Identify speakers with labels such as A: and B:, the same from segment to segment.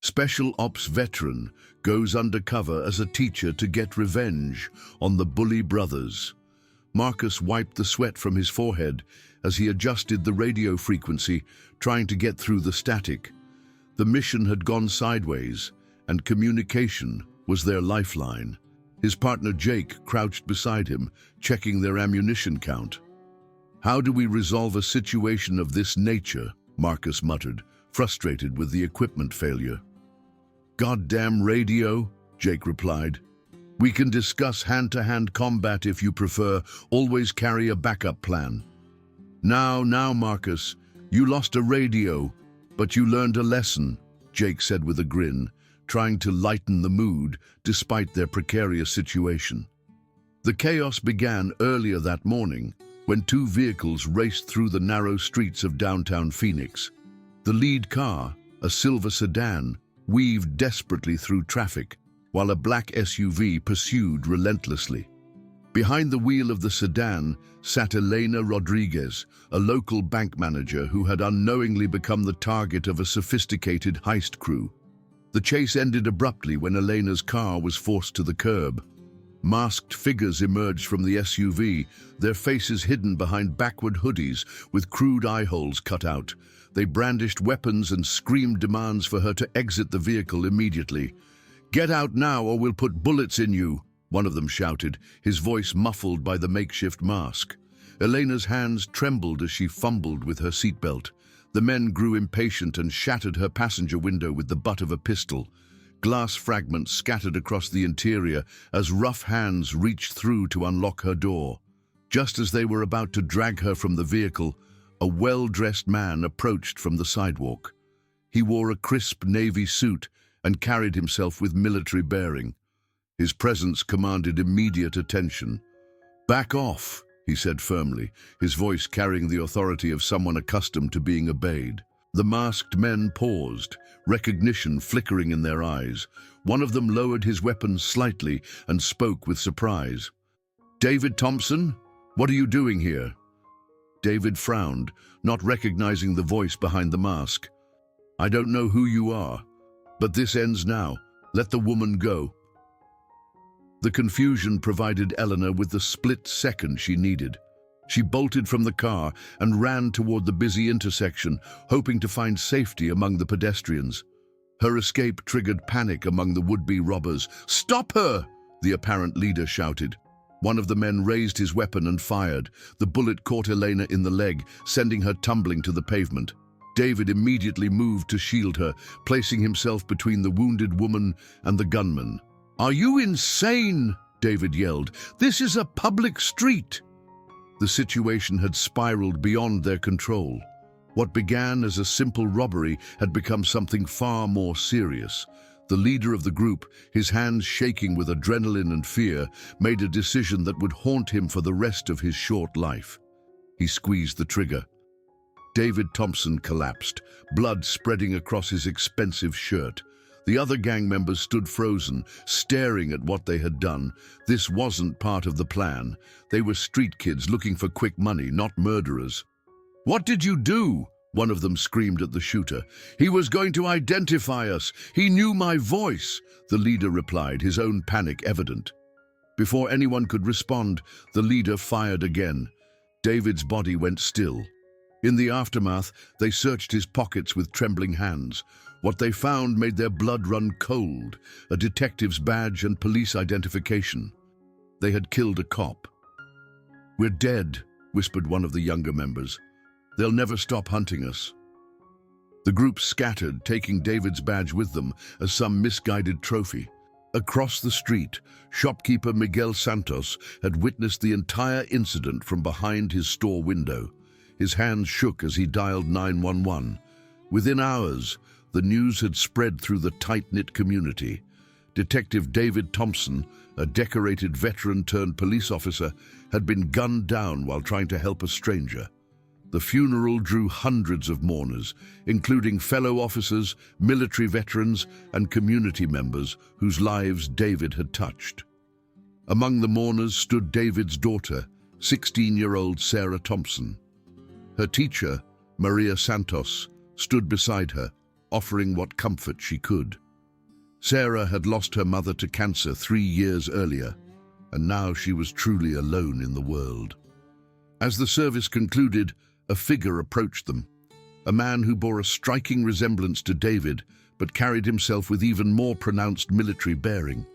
A: Special Ops veteran goes undercover as a teacher to get revenge on the bully brothers. Marcus wiped the sweat from his forehead as he adjusted the radio frequency, trying to get through the static. The mission had gone sideways, and communication was their lifeline. His partner Jake crouched beside him, checking their ammunition count. "How do we resolve a situation of this nature?" Marcus muttered, frustrated with the equipment failure. "Goddamn radio," Jake replied. "We can discuss hand-to-hand combat if you prefer. Always carry a backup plan." Now, Marcus, you lost a radio, but you learned a lesson," Jake said with a grin, trying to lighten the mood despite their precarious situation. The chaos began earlier that morning when two vehicles raced through the narrow streets of downtown Phoenix. The lead car, a silver sedan, weaved desperately through traffic, while a black SUV pursued relentlessly. Behind the wheel of the sedan sat Elena Rodriguez, a local bank manager who had unknowingly become the target of a sophisticated heist crew. The chase ended abruptly when Elena's car was forced to the curb. Masked figures emerged from the SUV, their faces hidden behind backward hoodies with crude eye holes cut out. They brandished weapons and screamed demands for her to exit the vehicle immediately. "Get out now or we'll put bullets in you," one of them shouted, his voice muffled by the makeshift mask. Elena's hands trembled as she fumbled with her seatbelt. The men grew impatient and shattered her passenger window with the butt of a pistol. Glass fragments scattered across the interior as rough hands reached through to unlock her door. Just as they were about to drag her from the vehicle, a well-dressed man approached from the sidewalk. He wore a crisp navy suit and carried himself with military bearing. His presence commanded immediate attention. "Back off," he said firmly, his voice carrying the authority of someone accustomed to being obeyed. The masked men paused, recognition flickering in their eyes. One of them lowered his weapon slightly and spoke with surprise. "David Thompson? What are you doing here?" David frowned, not recognizing the voice behind the mask. "I don't know who you are, but this ends now. Let the woman go." The confusion provided Eleanor with the split second she needed. She bolted from the car and ran toward the busy intersection, hoping to find safety among the pedestrians. Her escape triggered panic among the would-be robbers. "Stop her!" the apparent leader shouted. One of the men raised his weapon and fired. The bullet caught Elena in the leg, sending her tumbling to the pavement. David immediately moved to shield her, placing himself between the wounded woman and the gunman. "Are you insane?" David yelled. "This is a public street!" The situation had spiraled beyond their control. What began as a simple robbery had become something far more serious. The leader of the group, his hands shaking with adrenaline and fear, made a decision that would haunt him for the rest of his short life. He squeezed the trigger. David Thompson collapsed, blood spreading across his expensive shirt. The other gang members stood frozen, staring at what they had done. This wasn't part of the plan. They were street kids looking for quick money, not murderers. "What did you do?" one of them screamed at the shooter. "He was going to identify us. He knew my voice," the leader replied, his own panic evident. Before anyone could respond, the leader fired again. David's body went still. In the aftermath, they searched his pockets with trembling hands. What they found made their blood run cold, a detective's badge and police identification. They had killed a cop. "We're dead," whispered one of the younger members. "They'll never stop hunting us." The group scattered, taking David's badge with them as some misguided trophy. Across the street, shopkeeper Miguel Santos had witnessed the entire incident from behind his store window. His hands shook as he dialed 911. Within hours, the news had spread through the tight-knit community. Detective David Thompson, a decorated veteran-turned-police officer, had been gunned down while trying to help a stranger. The funeral drew hundreds of mourners, including fellow officers, military veterans, and community members whose lives David had touched. Among the mourners stood David's daughter, 16-year-old Sarah Thompson. Her teacher, Maria Santos, stood beside her, offering what comfort she could. Sarah had lost her mother to cancer 3 years earlier, and now she was truly alone in the world. As the service concluded, a figure approached them, a man who bore a striking resemblance to David, but carried himself with even more pronounced military bearing.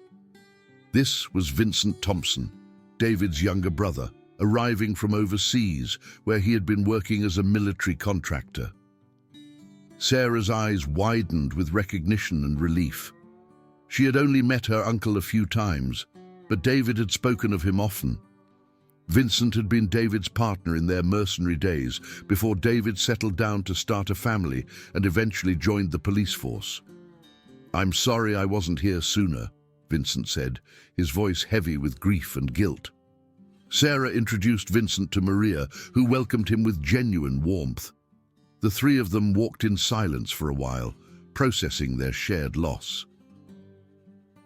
A: This was Vincent Thompson, David's younger brother, arriving from overseas, where he had been working as a military contractor. Sarah's eyes widened with recognition and relief. She had only met her uncle a few times, but David had spoken of him often. Vincent had been David's partner in their mercenary days before David settled down to start a family and eventually joined the police force. "I'm sorry I wasn't here sooner," Vincent said, his voice heavy with grief and guilt. Sarah introduced Vincent to Maria, who welcomed him with genuine warmth. The three of them walked in silence for a while, processing their shared loss.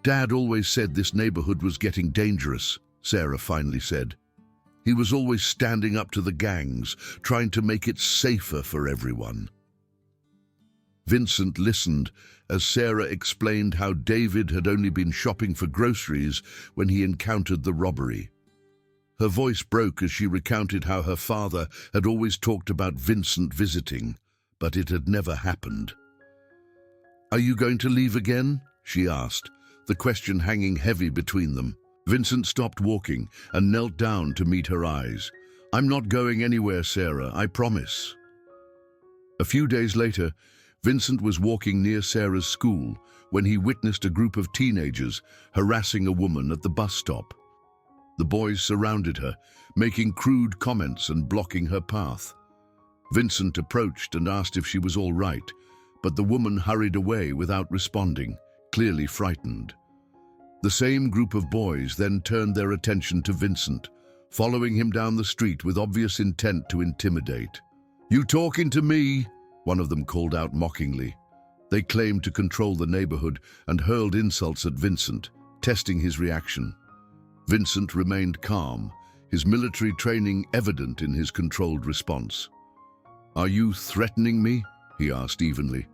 A: "Dad always said this neighborhood was getting dangerous," Sarah finally said. "He was always standing up to the gangs, trying to make it safer for everyone." Vincent listened as Sarah explained how David had only been shopping for groceries when he encountered the robbery. Her voice broke as she recounted how her father had always talked about Vincent visiting, but it had never happened. "Are you going to leave again?" she asked, the question hanging heavy between them. Vincent stopped walking and knelt down to meet her eyes. "I'm not going anywhere, Sarah, I promise." A few days later, Vincent was walking near Sarah's school when he witnessed a group of teenagers harassing a woman at the bus stop. The boys surrounded her, making crude comments and blocking her path. Vincent approached and asked if she was all right, but the woman hurried away without responding, clearly frightened. The same group of boys then turned their attention to Vincent, following him down the street with obvious intent to intimidate. "You talking to me?" one of them called out mockingly. They claimed to control the neighborhood and hurled insults at Vincent, testing his reaction. Vincent remained calm, his military training evident in his controlled response. "Are you threatening me?" he asked evenly.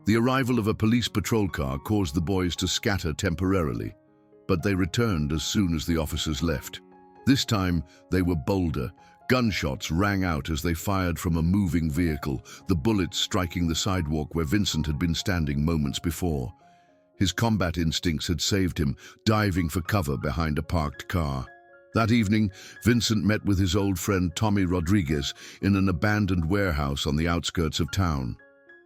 A: The arrival of a police patrol car caused the boys to scatter temporarily, but they returned as soon as the officers left. This time, they were bolder. Gunshots rang out as they fired from a moving vehicle, the bullets striking the sidewalk where Vincent had been standing moments before. His combat instincts had saved him, diving for cover behind a parked car. That evening, Vincent met with his old friend Tommy Rodriguez in an abandoned warehouse on the outskirts of town.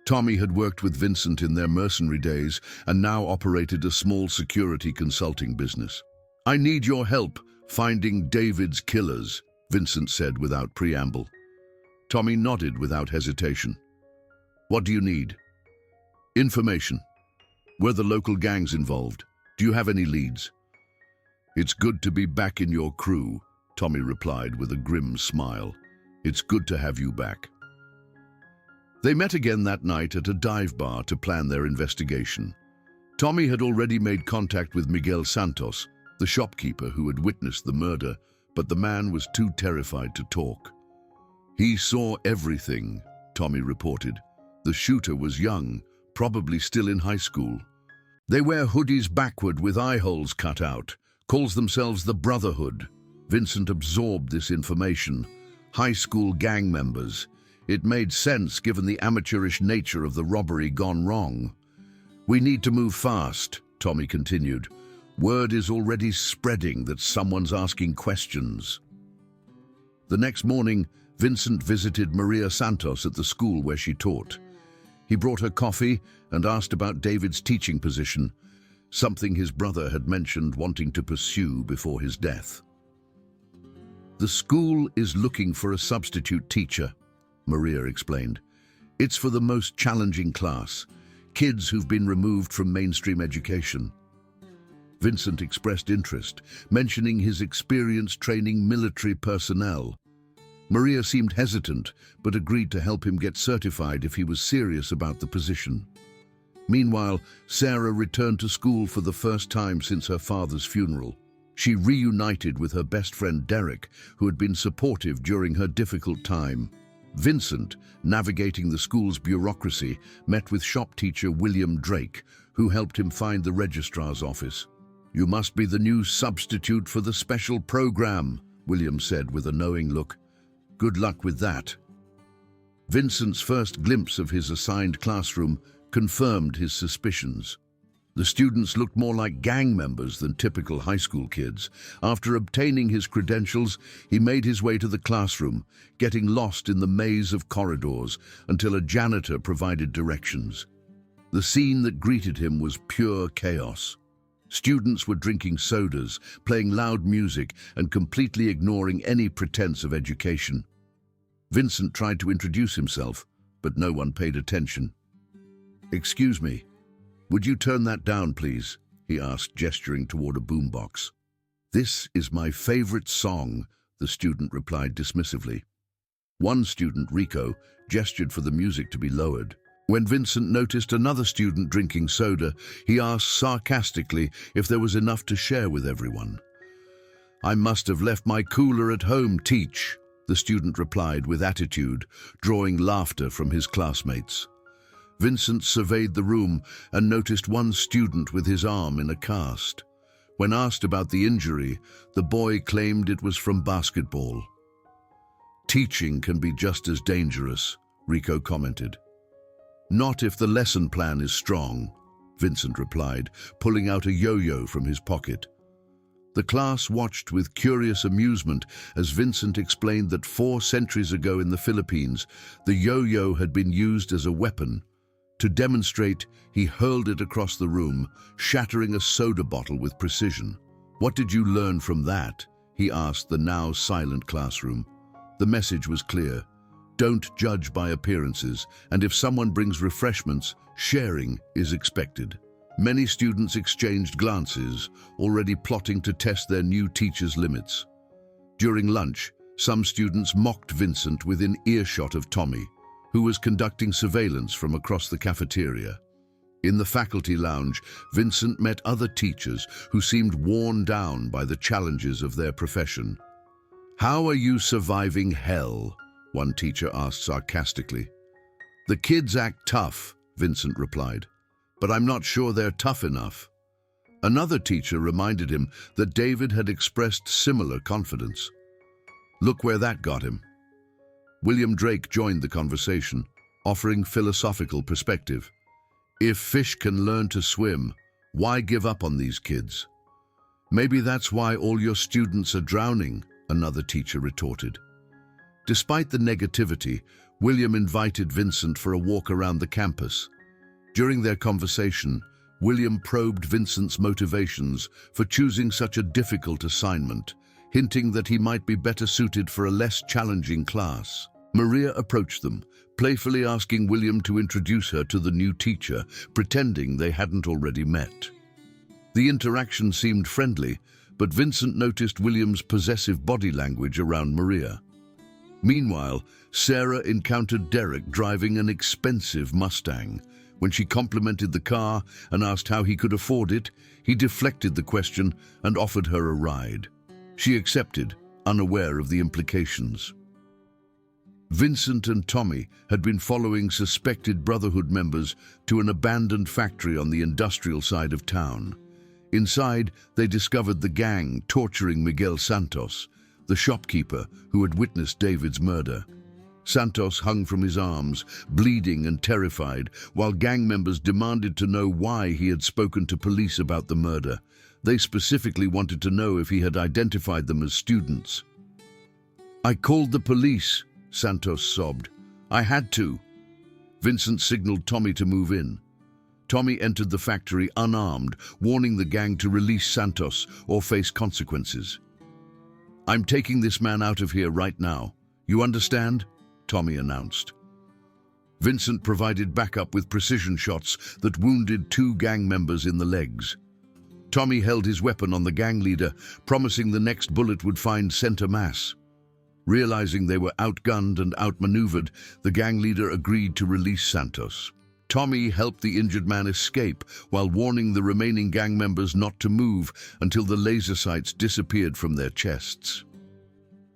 A: Tommy had worked with Vincent in their mercenary days and now operated a small security consulting business. "I need your help finding David's killers," Vincent said without preamble. Tommy nodded without hesitation. "What do you need?" "Information. Were the local gangs involved? Do you have any leads?" "It's good to be back in your crew," Tommy replied with a grim smile. "It's good to have you back." They met again that night at a dive bar to plan their investigation. Tommy had already made contact with Miguel Santos, the shopkeeper who had witnessed the murder, but the man was too terrified to talk. "He saw everything," Tommy reported. "The shooter was young, probably still in high school. They wear hoodies backward with eye holes cut out, calls themselves the Brotherhood." Vincent absorbed this information. High school gang members. It made sense given the amateurish nature of the robbery gone wrong. "We need to move fast," Tommy continued. "Word is already spreading that someone's asking questions." The next morning, Vincent visited Maria Santos at the school where she taught. He brought her coffee and asked about David's teaching position, something his brother had mentioned wanting to pursue before his death. "The school is looking for a substitute teacher," Maria explained. "It's for the most challenging class, kids who've been removed from mainstream education." Vincent expressed interest, mentioning his experience training military personnel. Maria seemed hesitant, but agreed to help him get certified if he was serious about the position. Meanwhile, Sarah returned to school for the first time since her father's funeral. She reunited with her best friend Derek, who had been supportive during her difficult time. Vincent, navigating the school's bureaucracy, met with shop teacher William Drake, who helped him find the registrar's office. "You must be the new substitute for the special program," William said with a knowing look. "Good luck with that." Vincent's first glimpse of his assigned classroom confirmed his suspicions. The students looked more like gang members than typical high school kids. After obtaining his credentials, he made his way to the classroom, getting lost in the maze of corridors until a janitor provided directions. The scene that greeted him was pure chaos. Students were drinking sodas, playing loud music, and completely ignoring any pretense of education. Vincent tried to introduce himself, but no one paid attention. "Excuse me, would you turn that down, please?" he asked, gesturing toward a boombox. "This is my favorite song," the student replied dismissively. One student, Rico, gestured for the music to be lowered. When Vincent noticed another student drinking soda, he asked sarcastically if there was enough to share with everyone. "I must have left my cooler at home, teach," the student replied with attitude, drawing laughter from his classmates. Vincent surveyed the room and noticed one student with his arm in a cast. When asked about the injury, the boy claimed it was from basketball. "Teaching can be just as dangerous," Rico commented. "Not if the lesson plan is strong," Vincent replied, pulling out a yo-yo from his pocket. The class watched with curious amusement as Vincent explained that 4 centuries ago in the Philippines, the yo-yo had been used as a weapon. To demonstrate, he hurled it across the room, shattering a soda bottle with precision. "What did you learn from that?" he asked the now silent classroom. The message was clear. Don't judge by appearances, and if someone brings refreshments, sharing is expected. Many students exchanged glances, already plotting to test their new teacher's limits. During lunch, some students mocked Vincent within earshot of Tommy, who was conducting surveillance from across the cafeteria. In the faculty lounge, Vincent met other teachers who seemed worn down by the challenges of their profession. "How are you surviving hell?" one teacher asked sarcastically. "The kids act tough," Vincent replied, "but I'm not sure they're tough enough." Another teacher reminded him that David had expressed similar confidence. Look where that got him. William Drake joined the conversation, offering philosophical perspective. "If fish can learn to swim, why give up on these kids?" "Maybe that's why all your students are drowning," another teacher retorted. Despite the negativity, William invited Vincent for a walk around the campus. During their conversation, William probed Vincent's motivations for choosing such a difficult assignment, hinting that he might be better suited for a less challenging class. Maria approached them, playfully asking William to introduce her to the new teacher, pretending they hadn't already met. The interaction seemed friendly, but Vincent noticed William's possessive body language around Maria. Meanwhile, Sarah encountered Derek driving an expensive Mustang. When she complimented the car and asked how he could afford it, he deflected the question and offered her a ride. She accepted, unaware of the implications. Vincent and Tommy had been following suspected Brotherhood members to an abandoned factory on the industrial side of town. Inside, they discovered the gang torturing Miguel Santos, the shopkeeper who had witnessed David's murder. Santos hung from his arms, bleeding and terrified, while gang members demanded to know why he had spoken to police about the murder. They specifically wanted to know if he had identified them as students. "I called the police," Santos sobbed. "I had to." Vincent signaled Tommy to move in. Tommy entered the factory unarmed, warning the gang to release Santos or face consequences. "I'm taking this man out of here right now. You understand?" Tommy announced. Vincent provided backup with precision shots that wounded 2 gang members in the legs. Tommy held his weapon on the gang leader, promising the next bullet would find center mass. Realizing they were outgunned and outmaneuvered, the gang leader agreed to release Santos. Tommy helped the injured man escape while warning the remaining gang members not to move until the laser sights disappeared from their chests.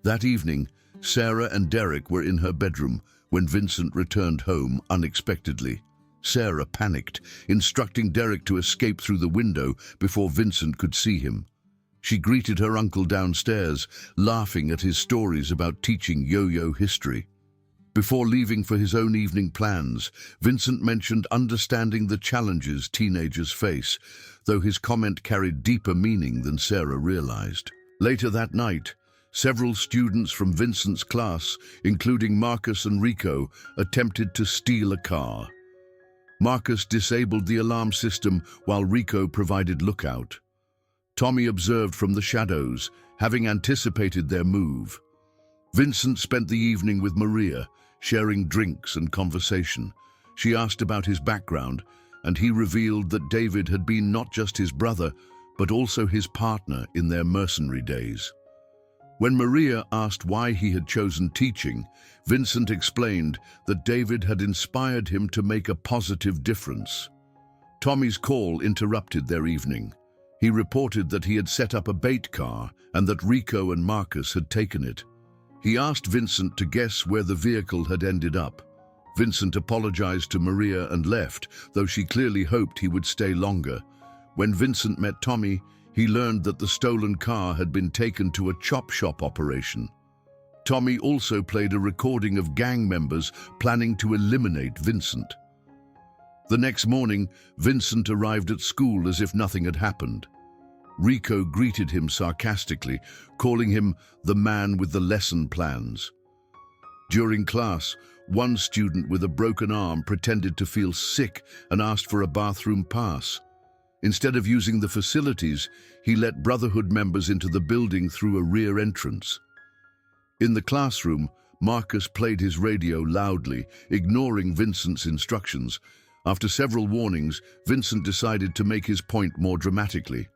A: That evening, Sarah and Derek were in her bedroom when Vincent returned home unexpectedly. Sarah panicked, instructing Derek to escape through the window before Vincent could see him. She greeted her uncle downstairs, laughing at his stories about teaching yo-yo history. Before leaving for his own evening plans, Vincent mentioned understanding the challenges teenagers face, though his comment carried deeper meaning than Sarah realized. Later that night, several students from Vincent's class, including Marcus and Rico, attempted to steal a car. Marcus disabled the alarm system while Rico provided lookout. Tommy observed from the shadows, having anticipated their move. Vincent spent the evening with Maria, sharing drinks and conversation. She asked about his background, and he revealed that David had been not just his brother, but also his partner in their mercenary days. When Maria asked why he had chosen teaching, Vincent explained that David had inspired him to make a positive difference. Tommy's call interrupted their evening. He reported that he had set up a bait car and that Rico and Marcus had taken it. He asked Vincent to guess where the vehicle had ended up. Vincent apologized to Maria and left, though she clearly hoped he would stay longer. When Vincent met Tommy, he learned that the stolen car had been taken to a chop shop operation. Tommy also played a recording of gang members planning to eliminate Vincent. The next morning, Vincent arrived at school as if nothing had happened. Rico greeted him sarcastically, calling him the man with the lesson plans. During class, one student with a broken arm pretended to feel sick and asked for a bathroom pass. Instead of using the facilities, he let Brotherhood members into the building through a rear entrance. In the classroom, Marcus played his radio loudly, ignoring Vincent's instructions. After several warnings, Vincent decided to make his point more dramatically.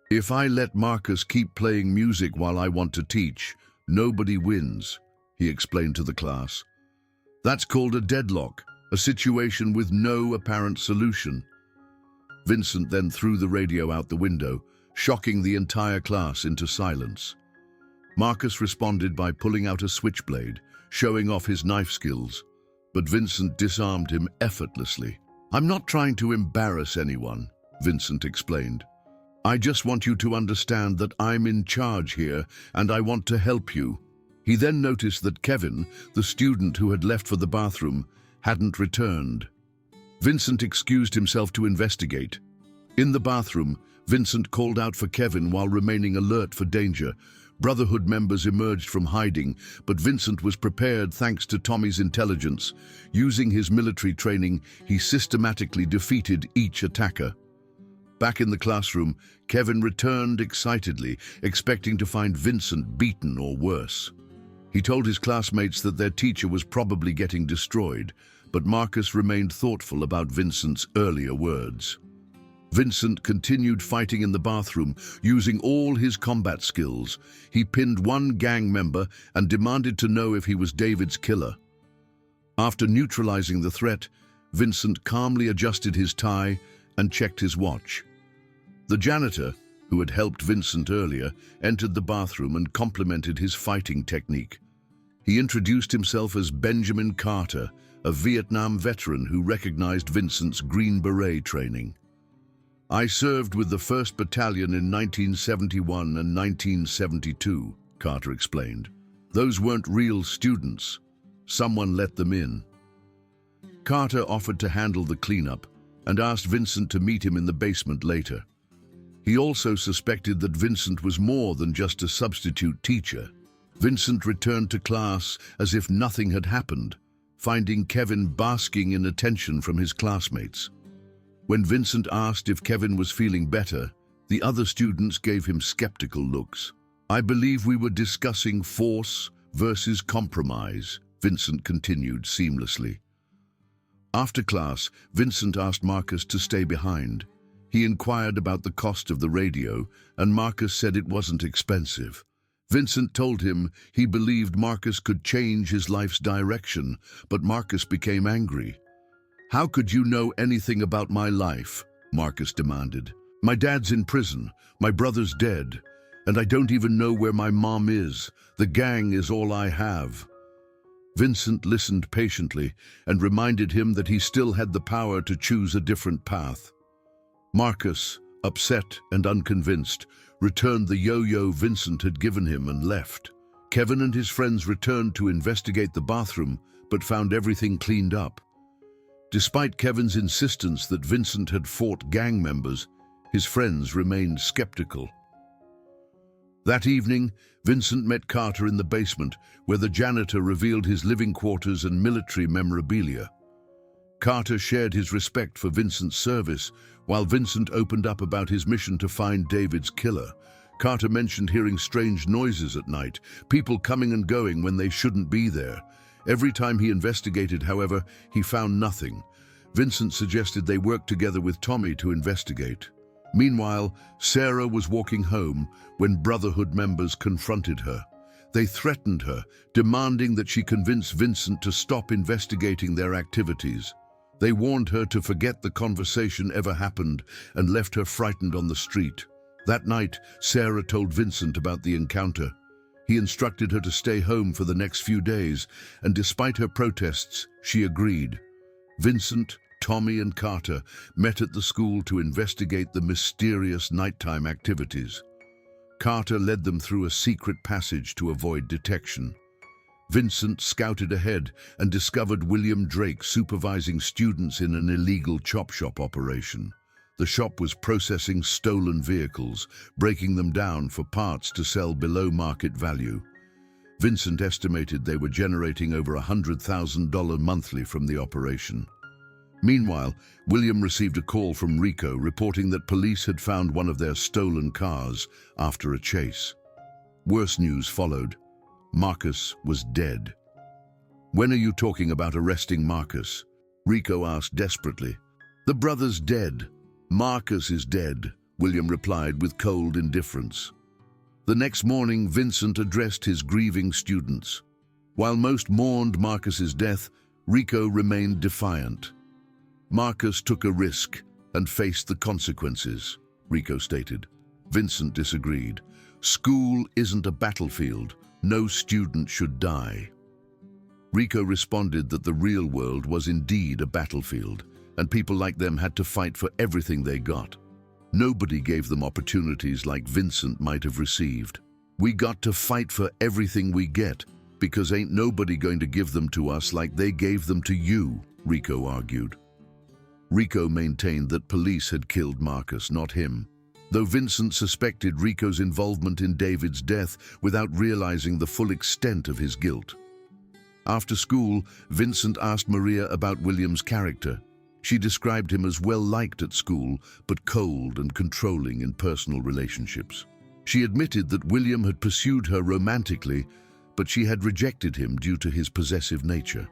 A: "If I let Marcus keep playing music while I want to teach, nobody wins," he explained to the class. "That's called a deadlock, a situation with no apparent solution." Vincent then threw the radio out the window, shocking the entire class into silence. Marcus responded by pulling out a switchblade, showing off his knife skills, but Vincent disarmed him effortlessly. "I'm not trying to embarrass anyone," Vincent explained. "I just want you to understand that I'm in charge here and I want to help you." He then noticed that Kevin, the student who had left for the bathroom, hadn't returned. Vincent excused himself to investigate. In the bathroom, Vincent called out for Kevin while remaining alert for danger. Brotherhood members emerged from hiding, but Vincent was prepared thanks to Tommy's intelligence. Using his military training, he systematically defeated each attacker. Back in the classroom, Kevin returned excitedly, expecting to find Vincent beaten or worse. He told his classmates that their teacher was probably getting destroyed, but Marcus remained thoughtful about Vincent's earlier words. Vincent continued fighting in the bathroom, using all his combat skills. He pinned one gang member and demanded to know if he was David's killer. After neutralizing the threat, Vincent calmly adjusted his tie and checked his watch. The janitor, who had helped Vincent earlier, entered the bathroom and complimented his fighting technique. He introduced himself as Benjamin Carter, a Vietnam veteran who recognized Vincent's Green Beret training. "I served with the 1st Battalion in 1971 and 1972, Carter explained. "Those weren't real students. Someone let them in." Carter offered to handle the cleanup and asked Vincent to meet him in the basement later. He also suspected that Vincent was more than just a substitute teacher. Vincent returned to class as if nothing had happened, finding Kevin basking in attention from his classmates. When Vincent asked if Kevin was feeling better, the other students gave him skeptical looks. "I believe we were discussing force versus compromise," Vincent continued seamlessly. After class, Vincent asked Marcus to stay behind. He inquired about the cost of the radio, and Marcus said it wasn't expensive. Vincent told him he believed Marcus could change his life's direction, but Marcus became angry. "How could you know anything about my life?" Marcus demanded. "My dad's in prison, my brother's dead, And I don't even know where my mom is. The gang is all I have." Vincent listened patiently and reminded him that he still had the power to choose a different path. Marcus, upset and unconvinced, returned the yo-yo Vincent had given him and left. Kevin and his friends returned to investigate the bathroom, but found everything cleaned up. Despite Kevin's insistence that Vincent had fought gang members, his friends remained skeptical. That evening, Vincent met Carter in the basement, where the janitor revealed his living quarters and military memorabilia. Carter shared his respect for Vincent's service, while Vincent opened up about his mission to find David's killer. Carter mentioned hearing strange noises at night, people coming and going when they shouldn't be there. Every time he investigated, however, he found nothing. Vincent suggested they work together with Tommy to investigate. Meanwhile, Sarah was walking home when Brotherhood members confronted her. They threatened her, demanding that she convince Vincent to stop investigating their activities. They warned her to forget the conversation ever happened and left her frightened on the street. That night, Sarah told Vincent about the encounter. He instructed her to stay home for the next few days, and despite her protests, she agreed. Vincent, Tommy, and Carter met at the school to investigate the mysterious nighttime activities. Carter led them through a secret passage to avoid detection. Vincent scouted ahead and discovered William Drake supervising students in an illegal chop shop operation. The shop was processing stolen vehicles, breaking them down for parts to sell below market value. Vincent estimated they were generating over $100,000 monthly from the operation. Meanwhile, William received a call from Rico reporting that police had found one of their stolen cars after a chase. Worse news followed. Marcus was dead. "When are you talking about arresting Marcus?" Rico asked desperately. "The brother's dead. Marcus is dead," William replied with cold indifference. The next morning, Vincent addressed his grieving students. While most mourned Marcus's death, Rico remained defiant. "Marcus took a risk and faced the consequences," Rico stated. Vincent disagreed. "School isn't a battlefield. No student should die." Rico responded that the real world was indeed a battlefield, and people like them had to fight for everything they got. Nobody gave them opportunities like Vincent might have received. "We got to fight for everything we get, because ain't nobody going to give them to us like they gave them to you," Rico argued. Rico maintained that police had killed Marcus, not him, though Vincent suspected Rico's involvement in David's death without realizing the full extent of his guilt. After school, Vincent asked Maria about William's character. She described him as well-liked at school, but cold and controlling in personal relationships. She admitted that William had pursued her romantically, but she had rejected him due to his possessive nature.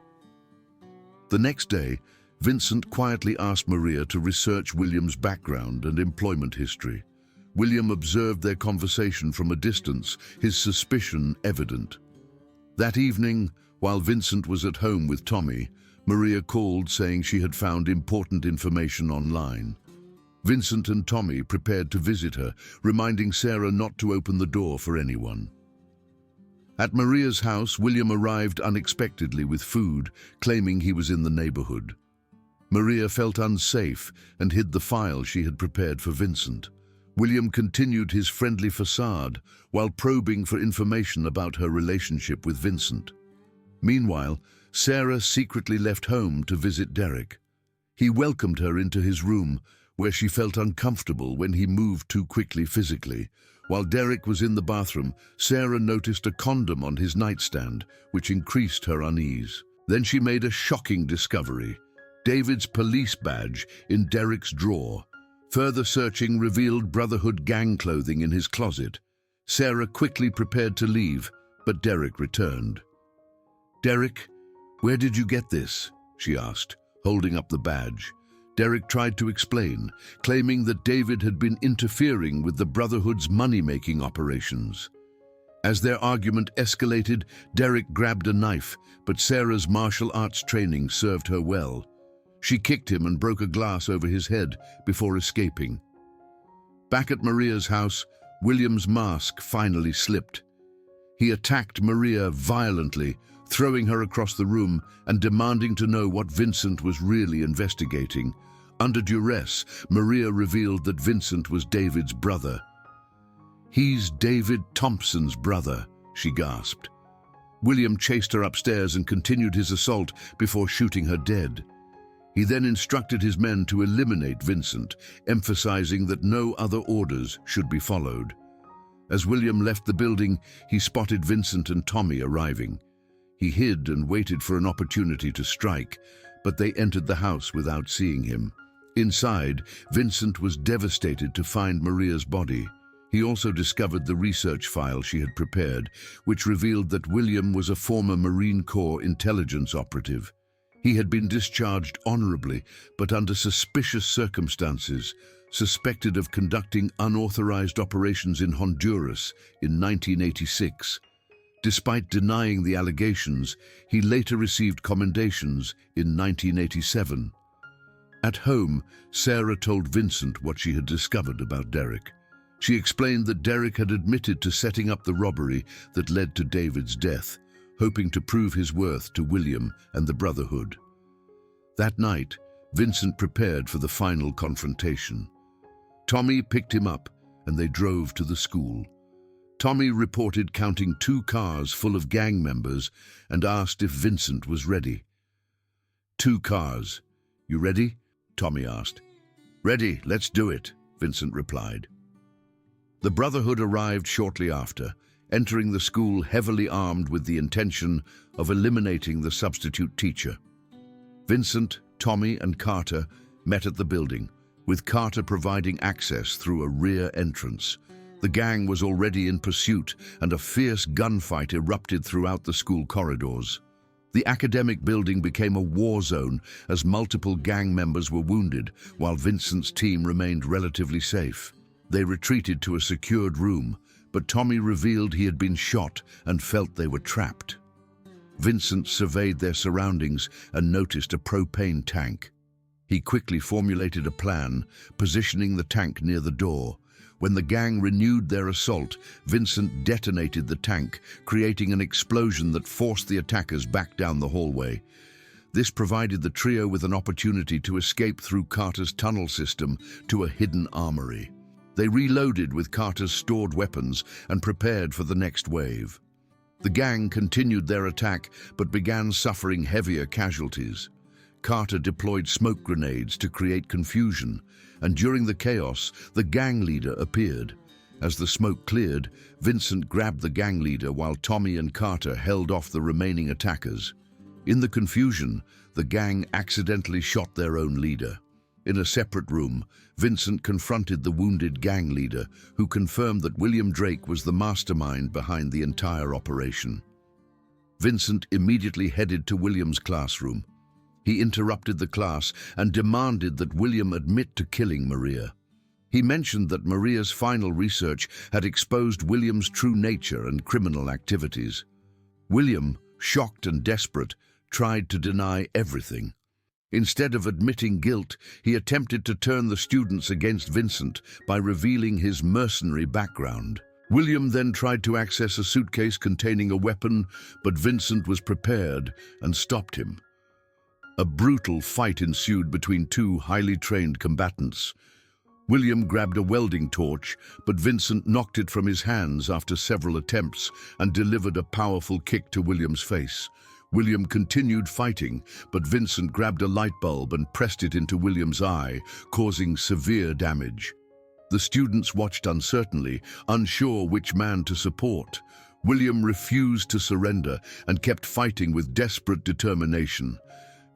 A: The next day, Vincent quietly asked Maria to research William's background and employment history. William observed their conversation from a distance, his suspicion evident. That evening, while Vincent was at home with Tommy, Maria called saying she had found important information online. Vincent and Tommy prepared to visit her, reminding Sarah not to open the door for anyone. At Maria's house, William arrived unexpectedly with food, claiming he was in the neighborhood. Maria felt unsafe and hid the file she had prepared for Vincent. William continued his friendly facade while probing for information about her relationship with Vincent. Meanwhile, Sarah secretly left home to visit Derek. He welcomed her into his room, where she felt uncomfortable when he moved too quickly physically. While Derek was in the bathroom, Sarah noticed a condom on his nightstand, which increased her unease. Then she made a shocking discovery: David's police badge in Derek's drawer. Further searching revealed Brotherhood gang clothing in his closet. Sarah quickly prepared to leave, but Derek returned. "Derek, where did you get this?" she asked, holding up the badge. Derek tried to explain, claiming that David had been interfering with the Brotherhood's money-making operations. As their argument escalated, Derek grabbed a knife, but Sarah's martial arts training served her well. She kicked him and broke a glass over his head before escaping. Back at Maria's house, William's mask finally slipped. He attacked Maria violently, throwing her across the room and demanding to know what Vincent was really investigating. Under duress, Maria revealed that Vincent was David's brother. "He's David Thompson's brother," she gasped. William chased her upstairs and continued his assault before shooting her dead. He then instructed his men to eliminate Vincent, emphasizing that no other orders should be followed. As William left the building, he spotted Vincent and Tommy arriving. He hid and waited for an opportunity to strike, but they entered the house without seeing him. Inside, Vincent was devastated to find Maria's body. He also discovered the research file she had prepared, which revealed that William was a former Marine Corps intelligence operative. He had been discharged honorably, but under suspicious circumstances, suspected of conducting unauthorized operations in Honduras in 1986. Despite denying the allegations, he later received commendations in 1987. At home, Sarah told Vincent what she had discovered about Derek. She explained that Derek had admitted to setting up the robbery that led to David's death, hoping to prove his worth to William and the Brotherhood. That night, Vincent prepared for the final confrontation. Tommy picked him up and they drove to the school. Tommy reported counting 2 cars full of gang members and asked if Vincent was ready. 2 cars. "You ready?" Tommy asked. "Ready, let's do it," Vincent replied. The Brotherhood arrived shortly after, entering the school heavily armed with the intention of eliminating the substitute teacher. Vincent, Tommy, and Carter met at the building, with Carter providing access through a rear entrance. The gang was already in pursuit, and a fierce gunfight erupted throughout the school corridors. The academic building became a war zone as multiple gang members were wounded, while Vincent's team remained relatively safe. They retreated to a secured room, but Tommy revealed he had been shot and felt they were trapped. Vincent surveyed their surroundings and noticed a propane tank. He quickly formulated a plan, positioning the tank near the door. When the gang renewed their assault, Vincent detonated the tank, creating an explosion that forced the attackers back down the hallway. This provided the trio with an opportunity to escape through Carter's tunnel system to a hidden armory. They reloaded with Carter's stored weapons and prepared for the next wave. The gang continued their attack but began suffering heavier casualties. Carter deployed smoke grenades to create confusion, and during the chaos, the gang leader appeared. As the smoke cleared, Vincent grabbed the gang leader while Tommy and Carter held off the remaining attackers. In the confusion, the gang accidentally shot their own leader. In a separate room, Vincent confronted the wounded gang leader, who confirmed that William Drake was the mastermind behind the entire operation. Vincent immediately headed to William's classroom. He interrupted the class and demanded that William admit to killing Maria. He mentioned that Maria's final research had exposed William's true nature and criminal activities. William, shocked and desperate, tried to deny everything. Instead of admitting guilt, he attempted to turn the students against Vincent by revealing his mercenary background. William then tried to access a suitcase containing a weapon, but Vincent was prepared and stopped him. A brutal fight ensued between 2 highly trained combatants. William grabbed a welding torch, but Vincent knocked it from his hands after several attempts and delivered a powerful kick to William's face. William continued fighting, but Vincent grabbed a light bulb and pressed it into William's eye, causing severe damage. The students watched uncertainly, unsure which man to support. William refused to surrender and kept fighting with desperate determination.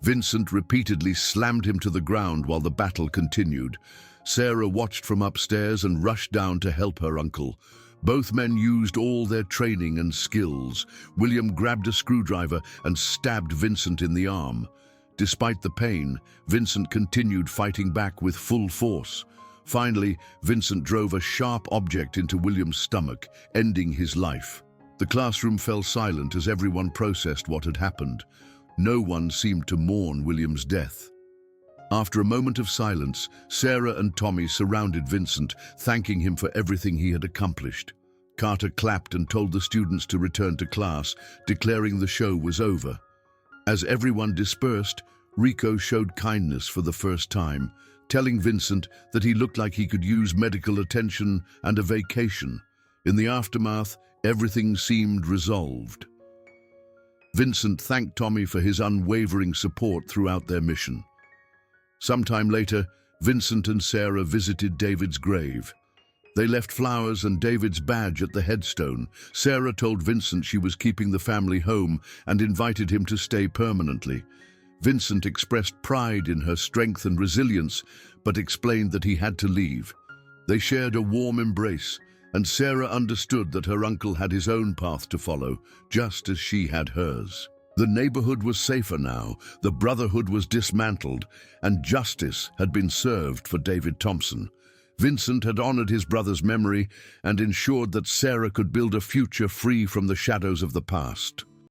A: Vincent repeatedly slammed him to the ground while the battle continued. Sarah watched from upstairs and rushed down to help her uncle. Both men used all their training and skills. William grabbed a screwdriver and stabbed Vincent in the arm. Despite the pain, Vincent continued fighting back with full force. Finally, Vincent drove a sharp object into William's stomach, ending his life. The classroom fell silent as everyone processed what had happened. No one seemed to mourn William's death. After a moment of silence, Sarah and Tommy surrounded Vincent, thanking him for everything he had accomplished. Carter clapped and told the students to return to class, declaring the show was over. As everyone dispersed, Rico showed kindness for the first time, telling Vincent that he looked like he could use medical attention and a vacation. In the aftermath, everything seemed resolved. Vincent thanked Tommy for his unwavering support throughout their mission. Sometime later, Vincent and Sarah visited David's grave. They left flowers and David's badge at the headstone. Sarah told Vincent she was keeping the family home and invited him to stay permanently. Vincent expressed pride in her strength and resilience, but explained that he had to leave. They shared a warm embrace, and Sarah understood that her uncle had his own path to follow, just as she had hers. The neighborhood was safer now, the brotherhood was dismantled, and justice had been served for David Thompson. Vincent had honored his brother's memory and ensured that Sarah could build a future free from the shadows of the past.